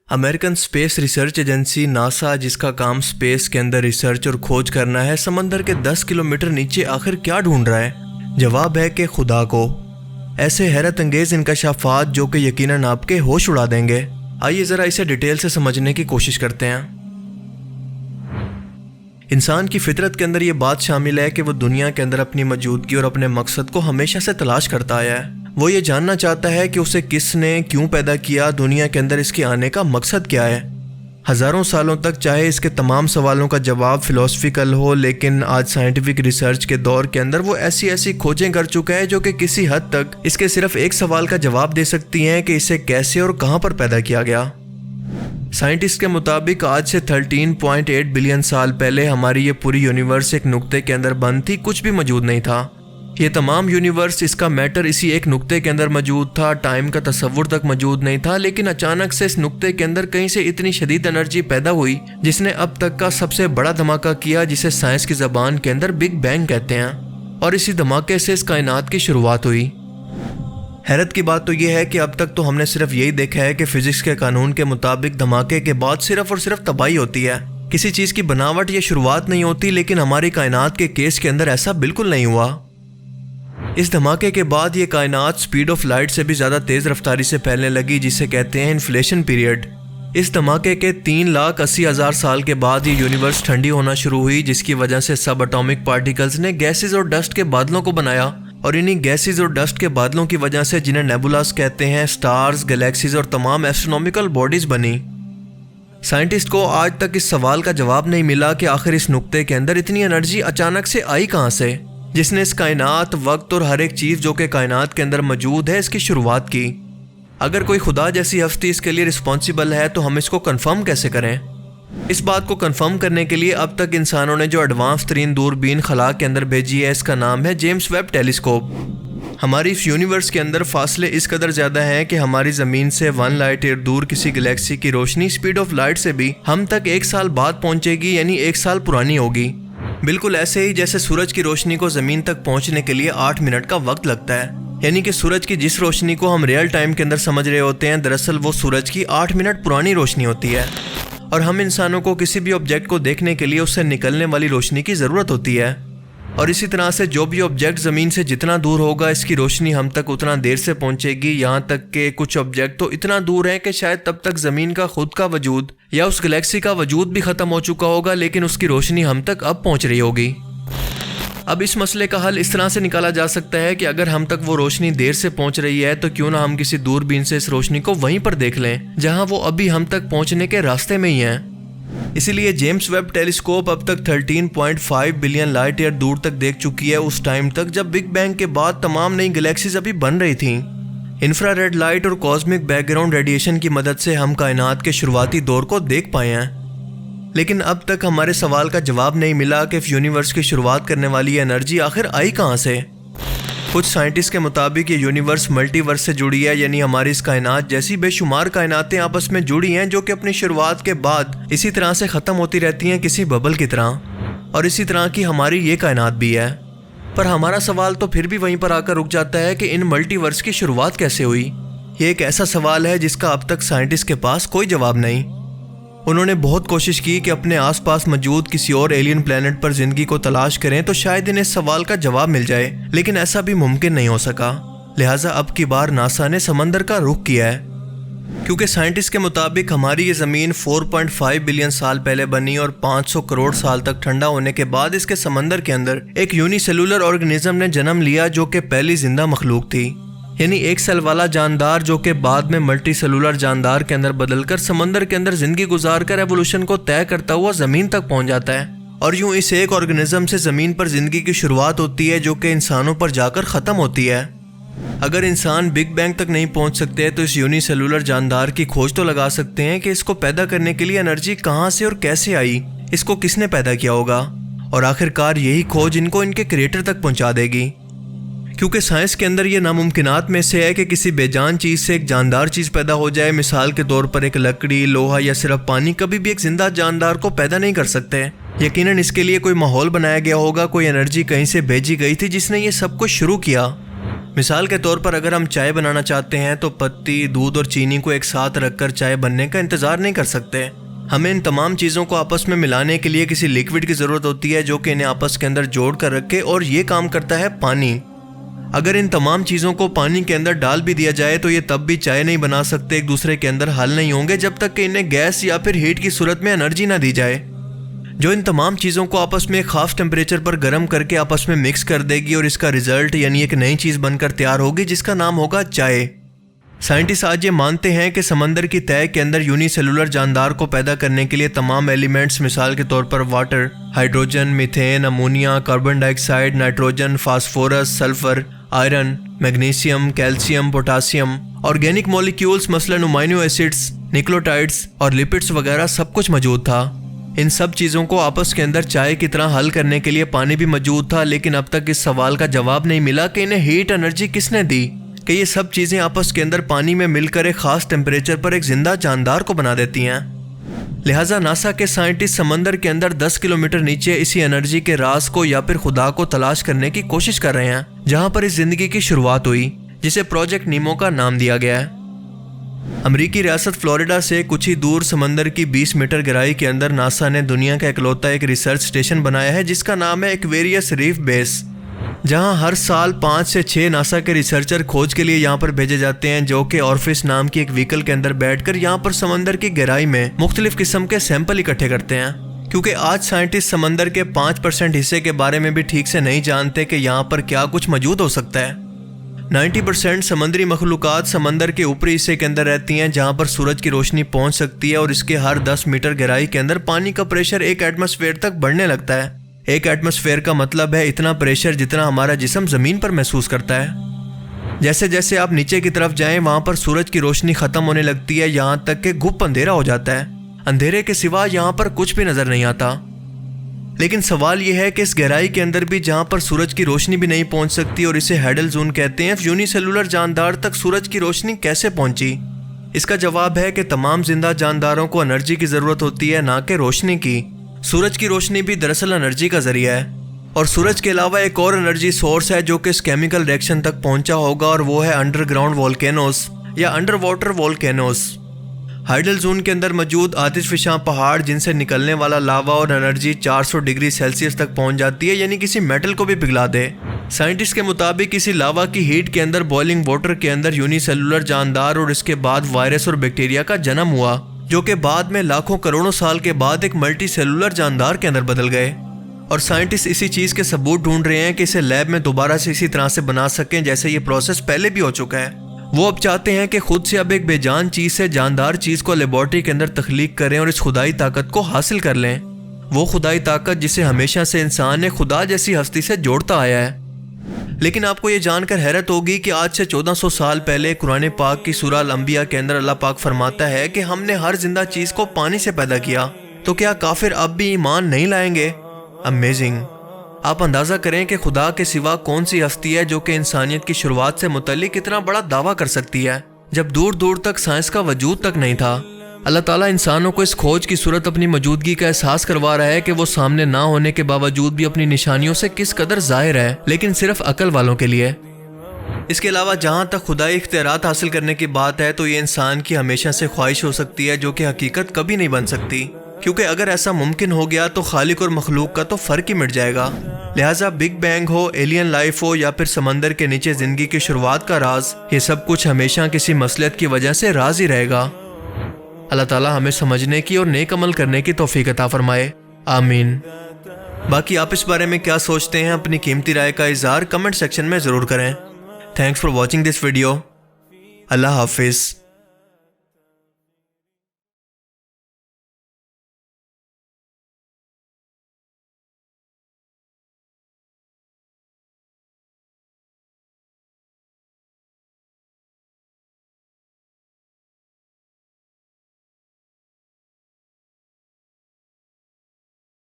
American space research agency NASA, جس کا کام space کے اندر ریسرچ اور کھوج کرنا ہے، سمندر کے 10 کلومیٹر نیچے آخر کیا ڈھونڈ رہا ہے؟ جواب ہے کہ خدا کو۔ ایسے حیرت انگیز انکشافات جو کہ یقیناً آپ کے ہوش اڑا دیں گے۔ آئیے ذرا اسے ڈیٹیل سے سمجھنے کی کوشش کرتے ہیں۔ انسان کی فطرت کے اندر یہ بات شامل ہے کہ وہ دنیا کے اندر اپنی موجودگی اور اپنے مقصد کو ہمیشہ سے تلاش کرتا آیا ہے۔ وہ یہ جاننا چاہتا ہے کہ اسے کس نے کیوں پیدا کیا، دنیا کے اندر اس کے آنے کا مقصد کیا ہے۔ ہزاروں سالوں تک چاہے اس کے تمام سوالوں کا جواب فلسفیکل ہو، لیکن آج سائنٹیفک ریسرچ کے دور کے اندر وہ ایسی کھوجیں کر چکا ہے جو کہ کسی حد تک اس کے صرف ایک سوال کا جواب دے سکتی ہیں کہ اسے کیسے اور کہاں پر پیدا کیا گیا۔ سائنٹسٹ کے مطابق آج سے 13.8 بلین سال پہلے ہماری یہ پوری یونیورس ایک نقطے کے اندر بند تھی، کچھ بھی موجود نہیں تھا۔ یہ تمام یونیورس، اس کا میٹر اسی ایک نقطے کے اندر موجود تھا، ٹائم کا تصور تک موجود نہیں تھا، لیکن اچانک سے اس نقطے کے اندر کہیں سے اتنی شدید انرجی پیدا ہوئی جس نے اب تک کا سب سے بڑا دھماکہ کیا، جسے سائنس کی زبان کے اندر بگ بینگ کہتے ہیں، اور اسی دھماکے سے اس کائنات کی شروعات ہوئی۔ حیرت کی بات تو یہ ہے کہ اب تک تو ہم نے صرف یہی دیکھا ہے کہ فزکس کے قانون کے مطابق دھماکے کے بعد صرف اور صرف تباہی ہوتی ہے، کسی چیز کی بناوٹ یا شروعات نہیں ہوتی، لیکن ہماری کائنات کے کیس کے اندر ایسا بالکل نہیں ہوا۔ اس دھماکے کے بعد یہ کائنات سپیڈ آف لائٹ سے بھی زیادہ تیز رفتاری سے پھیلنے لگی، جسے کہتے ہیں انفلیشن پیریڈ۔ اس دھماکے کے 3,80,000 سال کے بعد یہ یونیورس ٹھنڈی ہونا شروع ہوئی، جس کی وجہ سے سب اٹامک پارٹیکلز نے گیسز اور ڈسٹ کے بادلوں کو بنایا، اور انہی گیسز اور ڈسٹ کے بادلوں کی وجہ سے، جنہیں نیبولاز کہتے ہیں، سٹارز، گلیکسیز اور تمام ایسٹرونومیکل باڈیز بنی۔ سائنٹسٹ کو آج تک اس سوال کا جواب نہیں ملا کہ آخر اس نقطے کے اندر اتنی انرجی اچانک سے آئی کہاں سے، جس نے اس کائنات، وقت اور ہر ایک چیز جو کہ کائنات کے اندر موجود ہے، اس کی شروعات کی۔ اگر کوئی خدا جیسی ہستی اس کے لیے رسپانسیبل ہے تو ہم اس کو کنفرم کیسے کریں؟ اس بات کو کنفرم کرنے کے لیے اب تک انسانوں نے جو ایڈوانس ترین دوربین خلا کے اندر بھیجی ہے، اس کا نام ہے جیمس ویب ٹیلیسکوپ۔ ہماری اس یونیورس کے اندر فاصلے اس قدر زیادہ ہیں کہ ہماری زمین سے 1 لائٹ ایئر دور کسی گلیکسی کی روشنی سپیڈ آف لائٹ سے بھی ہم تک 1 سال بعد پہنچے گی، یعنی 1 سال پرانی ہوگی۔ بالکل ایسے ہی جیسے سورج کی روشنی کو زمین تک پہنچنے کے لیے 8 منٹ کا وقت لگتا ہے، یعنی کہ سورج کی جس روشنی کو ہم ریئل ٹائم کے اندر سمجھ رہے ہوتے ہیں، دراصل وہ سورج کی 8 منٹ پرانی روشنی ہوتی ہے۔ اور ہم انسانوں کو کسی بھی آبجیکٹ کو دیکھنے کے لیے اس سے نکلنے والی روشنی کی ضرورت ہوتی ہے، اور اسی طرح سے جو بھی آبجیکٹ زمین سے جتنا دور ہوگا، اس کی روشنی ہم تک اتنا دیر سے پہنچے گی، یہاں تک کہ کچھ آبجیکٹ تو اتنا دور ہیں کہ شاید تب تک زمین کا خود کا وجود یا اس گلیکسی کا وجود بھی ختم ہو چکا ہوگا، لیکن اس کی روشنی ہم تک اب پہنچ رہی ہوگی۔ اب اس مسئلے کا حل اس طرح سے نکالا جا سکتا ہے کہ اگر ہم تک وہ روشنی دیر سے پہنچ رہی ہے تو کیوں نہ ہم کسی دوربین سے اس روشنی کو وہیں پر دیکھ لیں جہاں وہ ابھی ہم تک پہنچنے کے راستے میں ہی ہیں۔ اسی لیے جیمس ویب ٹیلیسکوپ اب تک 13.5 بلین لائٹ ایئر دور تک دیکھ چکی ہے، اس ٹائم تک جب بگ بینگ کے بعد تمام نئی گلیکسیز ابھی بن رہی تھیں۔ انفرا ریڈ لائٹ اور کاسمک بیک گراؤنڈ ریڈیشن کی مدد سے ہم کائنات کے شروعاتی دور کو دیکھ پائے ہیں، لیکن اب تک ہمارے سوال کا جواب نہیں ملا کہ یونیورس کی شروعات کرنے والی انرجی آخر آئی کہاں سے۔ کچھ سائنٹسٹ کے مطابق یہ یونیورس ملٹی ورس سے جڑی ہے، یعنی ہماری اس کائنات جیسی بے شمار کائناتیں آپس میں جڑی ہیں جو کہ اپنی شروعات کے بعد اسی طرح سے ختم ہوتی رہتی ہیں، کسی ببل کی طرح، اور اسی طرح کی ہماری یہ کائنات بھی ہے۔ پر ہمارا سوال تو پھر بھی وہیں پر آ کر رک جاتا ہے کہ ان ملٹی ورس کی شروعات کیسے ہوئی۔ یہ ایک ایسا سوال ہے جس کا اب تک سائنٹسٹ کے پاس کوئی جواب نہیں۔ انہوں نے بہت کوشش کی کہ اپنے آس پاس موجود کسی اور ایلین پلینٹ پر زندگی کو تلاش کریں تو شاید انہیں اس سوال کا جواب مل جائے، لیکن ایسا بھی ممکن نہیں ہو سکا۔ لہٰذا اب کی بار ناسا نے سمندر کا رخ کیا ہے، کیونکہ سائنٹسٹ کے مطابق ہماری یہ زمین 4.5 بلین سال پہلے بنی، اور 500 کروڑ سال تک ٹھنڈا ہونے کے بعد اس کے سمندر کے اندر ایک یونی سیلولر آرگنزم نے جنم لیا جو کہ پہلی زندہ مخلوق تھی، یعنی ایک سیل والا جاندار جو کہ بعد میں ملٹی سیلولر جاندار کے اندر بدل کر سمندر کے اندر زندگی گزار کر ایوولوشن کو طے کرتا ہوا زمین تک پہنچ جاتا ہے۔ اور یوں اس ایک آرگنزم سے زمین پر زندگی کی شروعات ہوتی ہے جو کہ انسانوں پر جا کر ختم ہوتی ہے۔ اگر انسان بگ بینگ تک نہیں پہنچ سکتے تو اس یونی سیلولر جاندار کی کھوج تو لگا سکتے ہیں کہ اس کو پیدا کرنے کے لیے انرجی کہاں سے اور کیسے آئی، اس کو کس نے پیدا کیا ہوگا، اور آخر کار یہی کھوج ان کو ان کے کریٹر تک پہنچا دے گی۔ کیونکہ سائنس کے اندر یہ ناممکنات میں سے ہے کہ کسی بے جان چیز سے ایک جاندار چیز پیدا ہو جائے۔ مثال کے طور پر ایک لکڑی، لوہا یا صرف پانی کبھی بھی ایک زندہ جاندار کو پیدا نہیں کر سکتے۔ یقیناً اس کے لیے کوئی ماحول بنایا گیا ہوگا، کوئی انرجی کہیں سے بھیجی گئی تھی جس نے یہ سب کچھ شروع کیا۔ مثال کے طور پر اگر ہم چائے بنانا چاہتے ہیں تو پتی، دودھ اور چینی کو ایک ساتھ رکھ کر چائے بننے کا انتظار نہیں کر سکتے۔ ہمیں ان تمام چیزوں کو آپس میں ملانے کے لیے کسی لیکوڈ کی ضرورت ہوتی ہے جو کہ انہیں آپس کے اندر جوڑ کر رکھے، اور یہ کام کرتا ہے پانی۔ اگر ان تمام چیزوں کو پانی کے اندر ڈال بھی دیا جائے تو یہ تب بھی چائے نہیں بنا سکتے، ایک دوسرے کے اندر حل نہیں ہوں گے جب تک کہ انہیں گیس یا پھر ہیٹ کی صورت میں انرجی نہ دی جائے، جو ان تمام چیزوں کو آپس میں ایک خاص ٹیمپریچر پر گرم کر کے آپس میں مکس کر دے گی، اور اس کا رزلٹ یعنی ایک نئی چیز بن کر تیار ہوگی جس کا نام ہوگا چائے۔ سائنٹسٹ آج یہ مانتے ہیں کہ سمندر کی تہہ کے اندر یونی سیلولر جاندار کو پیدا کرنے کے لیے تمام ایلیمنٹس، مثال کے طور پر water, hydrogen, methane, ammonia, carbon dioxide, nitrogen, phosphorus, sulphur, iron, magnesium, calcium, potassium, organic molecules مثلاً امائنو ایسڈز، نیوکلیوٹائڈز اور لپڈز وغیرہ سب کچھ موجود تھا۔ ان سب چیزوں کو آپس کے اندر چائے کی طرح حل کرنے کے لیے پانی بھی موجود تھا، لیکن اب تک اس سوال کا جواب نہیں ملا کہ انہیں ہیٹ انرجی کس نے دی کہ یہ سب چیزیں آپس کے اندر پانی میں مل کر ایک خاص ٹیمپریچر پر ایک زندہ جاندار کو بنا دیتی ہیں۔ لہٰذا ناسا کے سائنٹسٹ سمندر کے اندر 10 کلومیٹر نیچے اسی انرجی کے راز کو یا پھر خدا کو تلاش کرنے کی کوشش کر رہے ہیں، جہاں پر اس زندگی کی شروعات ہوئی، جسے پروجیکٹ نیمو کا نام دیا گیا ہے۔ امریکی ریاست فلوریڈا سے کچھ ہی دور سمندر کی 20 میٹر گہرائی کے اندر ناسا نے دنیا کا اکلوتا ایک ریسرچ اسٹیشن بنایا ہے جس کا نام ہے ایکویریس ریف بیس، جہاں ہر سال 5 سے 6 ناسا کے ریسرچر کھوج کے لیے یہاں پر بھیجے جاتے ہیں، جو کہ اورفس نام کی ایک وہیکل کے اندر بیٹھ کر یہاں پر سمندر کی گہرائی میں مختلف قسم کے سیمپل اکٹھے کرتے ہیں، کیونکہ آج سائنٹسٹ سمندر کے 5% حصے کے بارے میں بھی ٹھیک سے نہیں جانتے کہ یہاں پر کیا کچھ موجود ہو سکتا ہے۔ 90% سمندری مخلوقات سمندر کے اوپری حصے کے اندر رہتی ہیں، جہاں پر سورج کی روشنی پہنچ سکتی ہے، اور اس کے ہر 10 میٹر گہرائی کے اندر پانی کا پریشر 1 ایٹماسفیئر تک بڑھنے لگتا ہے۔ 1 ایٹماسفیئر کا مطلب ہے اتنا پریشر جتنا ہمارا جسم زمین پر محسوس کرتا ہے۔ جیسے جیسے آپ نیچے کی طرف جائیں وہاں پر سورج کی روشنی ختم ہونے لگتی ہے، یہاں تک کہ گھپ اندھیرا ہو جاتا ہے، اندھیرے کے سوا یہاں پر کچھ بھی نظر نہیں آتا۔ لیکن سوال یہ ہے کہ اس گہرائی کے اندر بھی جہاں پر سورج کی روشنی بھی نہیں پہنچ سکتی، اور اسے ہیڈل زون کہتے ہیں، یونی سیلولر جاندار تک سورج کی روشنی کیسے پہنچی؟ اس کا جواب ہے کہ تمام زندہ جانداروں کو انرجی کی ضرورت ہوتی ہے، نہ کہ روشنی کی۔ سورج کی روشنی بھی دراصل انرجی کا ذریعہ ہے، اور سورج کے علاوہ ایک اور انرجی سورس ہے جو کہ اس کیمیکل ریئیکشن تک پہنچا ہوگا، اور وہ ہے انڈر گراؤنڈ والکینوز یا under water volcanoes. Hydel zone کے اندر موجود آتش فشاں پہاڑ جن سے نکلنے والا لاوا اور انرجی 400 ڈگری سیلسیس تک پہنچ جاتی ہے، یعنی کسی میٹل کو بھی پگھلا دے۔ سائنٹسٹ کے مطابق اسی لاوا کی ہیٹ کے اندر بوائلنگ واٹر کے اندر یونی سیلولر جاندار اور اس کے بعد وائرس اور بیکٹیریا کا جنم ہوا، جو کہ بعد میں لاکھوں کروڑوں سال کے بعد ایک ملٹی سیلولر جاندار کے اندر بدل گئے۔ اور سائنٹسٹ اسی چیز کے ثبوت ڈھونڈ رہے ہیں کہ اسے لیب میں دوبارہ سے اسی طرح سے بنا سکیں جیسے یہ پروسیس پہلے بھی ہو چکا ہے۔ وہ اب چاہتے ہیں کہ خود سے اب ایک بے جان چیز سے جاندار چیز کو لیبارٹری کے اندر تخلیق کریں اور اس خدائی طاقت کو حاصل کر لیں، وہ خدائی طاقت جسے ہمیشہ سے انسان نے خدا جیسی ہستی سے جوڑتا آیا ہے۔ لیکن آپ کو یہ جان کر حیرت ہوگی کہ آج سے 1400 سال پہلے قرآن پاک کی سورہ الانبیاء کے اندر اللہ پاک فرماتا ہے کہ ہم نے ہر زندہ چیز کو پانی سے پیدا کیا، تو کیا کافر اب بھی ایمان نہیں لائیں گے؟ امیزنگ! آپ اندازہ کریں کہ خدا کے سوا کون سی ہستی ہے جو کہ انسانیت کی شروعات سے متعلق اتنا بڑا دعویٰ کر سکتی ہے، جب دور دور تک سائنس کا وجود تک نہیں تھا۔ اللہ تعالیٰ انسانوں کو اس کھوج کی صورت اپنی موجودگی کا احساس کروا رہا ہے کہ وہ سامنے نہ ہونے کے باوجود بھی اپنی نشانیوں سے کس قدر ظاہر ہے، لیکن صرف عقل والوں کے لیے۔ اس کے علاوہ جہاں تک خدائی اختیارات حاصل کرنے کی بات ہے تو یہ انسان کی ہمیشہ سے خواہش ہو سکتی ہے جو کہ حقیقت کبھی نہیں بن سکتی، کیونکہ اگر ایسا ممکن ہو گیا تو خالق اور مخلوق کا تو فرق ہی مٹ جائے گا۔ لہٰذا بگ بینگ ہو، ایلین لائف ہو یا پھر سمندر کے نیچے زندگی کی شروعات کا راز، یہ سب کچھ ہمیشہ کسی مصلحت کی وجہ سے راز ہی رہے گا۔ اللہ تعالیٰ ہمیں سمجھنے کی اور نیک عمل کرنے کی توفیق عطا فرمائے، آمین۔ باقی آپ اس بارے میں کیا سوچتے ہیں؟ اپنی قیمتی رائے کا اظہار کمنٹ سیکشن میں ضرور کریں۔ Thanks for watching this video. اللہ حافظ۔